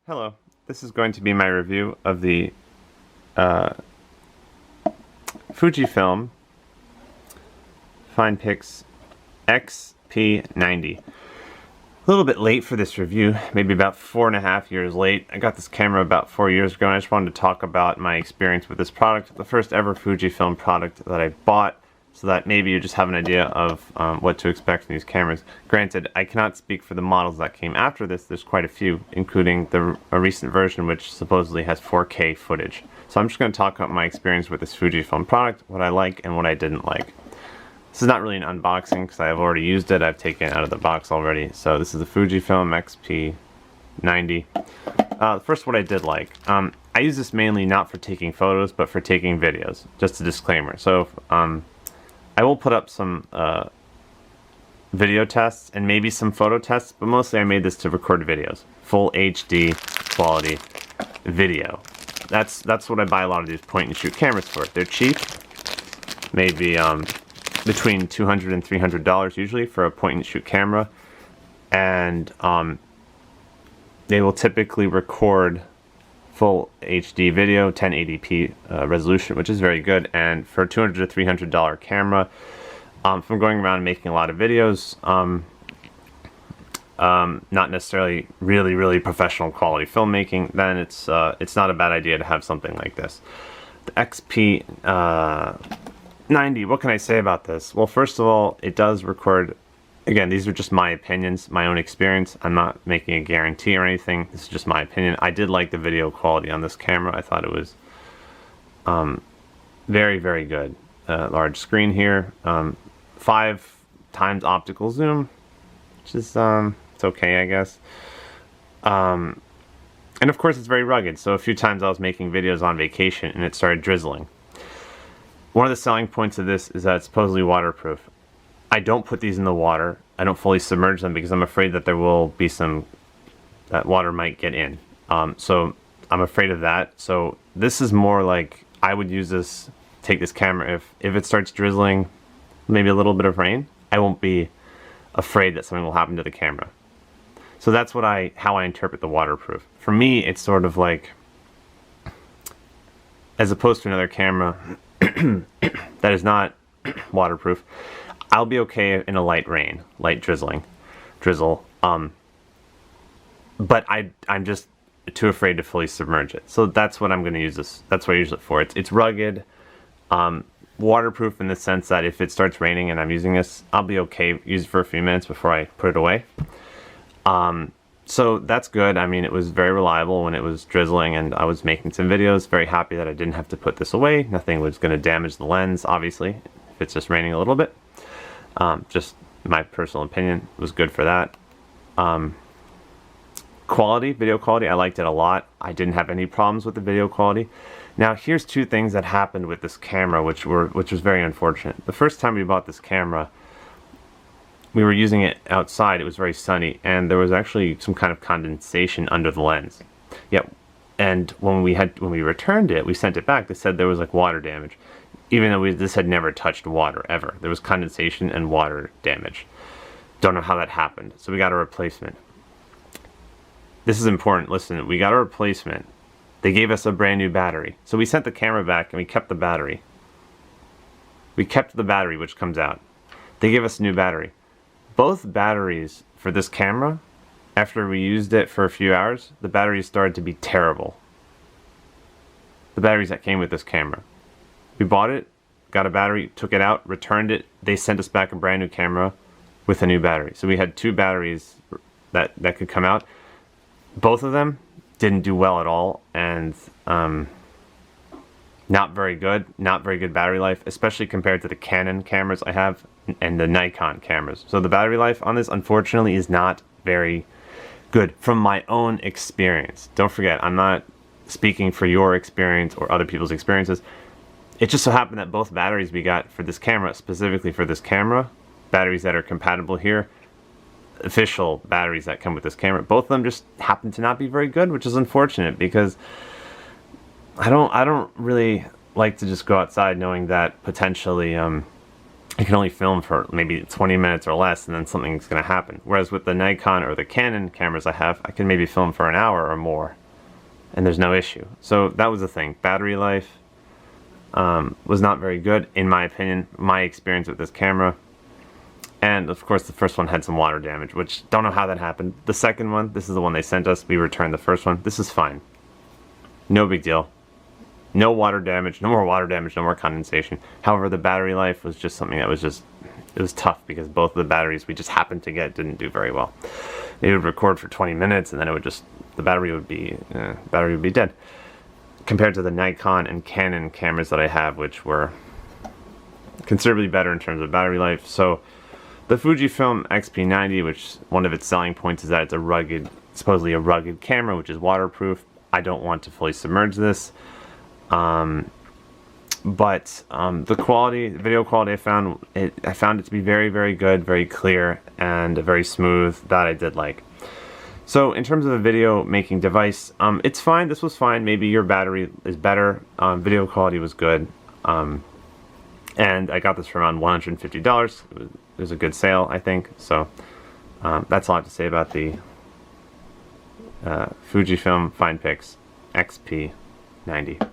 Hello, this is going to be my review of the uh, Fujifilm FinePix XP90. A little bit late for this review, maybe about 4.5 years late. I got this camera about 4 years ago and I just wanted to talk about my experience with this product, the first ever Fujifilm product that I bought, so that maybe you just have an idea of what to expect from these cameras. Granted, I cannot speak for the models that came after this. There's quite a few, including a recent version which supposedly has 4K footage. So I'm just going to talk about my experience with this Fujifilm product, what I like and what I didn't like. This is not really an unboxing because I have already used it. I've taken it out of the box already. So this is the Fujifilm XP90. First, what I did like. I use this mainly not for taking photos, but for taking videos. Just a disclaimer. So I will put up some video tests and maybe some photo tests, but mostly I made this to record videos. Full HD quality video. That's what I buy a lot of these point and shoot cameras for. They're cheap, maybe between $200 and $300 usually for a point and shoot camera, and they will typically record full HD video, 1080p resolution, which is very good. And for a $200 to $300 camera, from going around and making a lot of videos, not necessarily really professional quality filmmaking, then it's not a bad idea to have something like this. The XP90, what can I say about this? Well, first of all, it does record. Again, these are just my opinions, my own experience. I'm not making a guarantee or anything. This is just my opinion. I did like the video quality on this camera. I thought it was very good. Large screen here, 5 times optical zoom, which is it's okay, I guess. And of course, it's very rugged. So a few times I was making videos on vacation and it started drizzling. One of the selling points of this is that it's supposedly waterproof. I don't put these in the water. I don't fully submerge them because I'm afraid that there will be that water might get in. So I'm afraid of that. So this is more like I would use this, take this camera if it starts drizzling, maybe a little bit of rain, I won't be afraid that something will happen to the camera. So that's how I interpret the waterproof. For me, it's sort of like, as opposed to another camera that is not waterproof, I'll be okay in a light rain, light drizzle. But I'm just too afraid to fully submerge it. So that's what I'm going to use this. That's what I use it for. It's rugged, waterproof in the sense that if it starts raining and I'm using this, I'll be okay. Use it for a few minutes before I put it away. So that's good. I mean, it was very reliable when it was drizzling and I was making some videos. Very happy that I didn't have to put this away. Nothing was going to damage the lens, obviously, if it's just raining a little bit. Just my personal opinion, was good for that. Quality, video quality, I liked it a lot. I didn't have any problems with the video quality. Now, here's 2 things that happened with this camera, which was very unfortunate. The first time we bought this camera, we were using it outside. It was very sunny, and there was actually some kind of condensation under the lens. Yeah, and when we returned it, we sent it back. They said there was like water damage, even though this had never touched water ever. There was condensation and water damage. Don't know how that happened. So we got a replacement. This is important. Listen, we got a replacement. They gave us a brand new battery. So we sent the camera back and we kept the battery. We kept the battery, which comes out. They gave us a new battery. Both batteries for this camera, after we used it for a few hours, the batteries started to be terrible. The batteries that came with this camera. We bought it, got a battery, took it out, returned it. They sent us back a brand new camera with a new battery. So we had 2 batteries that could come out. Both of them didn't do well at all, and not very good battery life, especially compared to the Canon cameras I have and the Nikon cameras. So the battery life on this, unfortunately, is not very good from my own experience. Don't forget, I'm not speaking for your experience or other people's experiences. It just so happened that both batteries we got for this camera, specifically for this camera, batteries that are compatible here, official batteries that come with this camera, both of them just happen to not be very good, which is unfortunate because I don't really like to just go outside knowing that potentially I can only film for maybe 20 minutes or less, and then something's going to happen. Whereas with the Nikon or the Canon cameras I have, I can maybe film for an hour or more, and there's no issue. So that was the thing. Battery life was not very good, in my opinion, my experience with this camera. And of course the first one had some water damage, which don't know how that happened. The second one, this is the one they sent us, we returned the first one. This is fine. No big deal. No water damage, no more water damage, no more condensation. However, the battery life was just something that was just, it was tough because both of the batteries we just happened to get didn't do very well. It would record for 20 minutes and then it would just, the battery would be dead. Compared to the Nikon and Canon cameras that I have, which were considerably better in terms of battery life. So the Fujifilm XP90, which one of its selling points is that it's a rugged, supposedly a rugged camera, which is waterproof. I don't want to fully submerge this. The quality, the video quality, I found it to be very, very good, very clear, and very smooth. That I did like. So in terms of a video making device, it's fine. This was fine. Maybe your battery is better. Video quality was good. And I got this for around $150. It was a good sale, I think. So that's all I have to say about the Fujifilm FinePix XP90.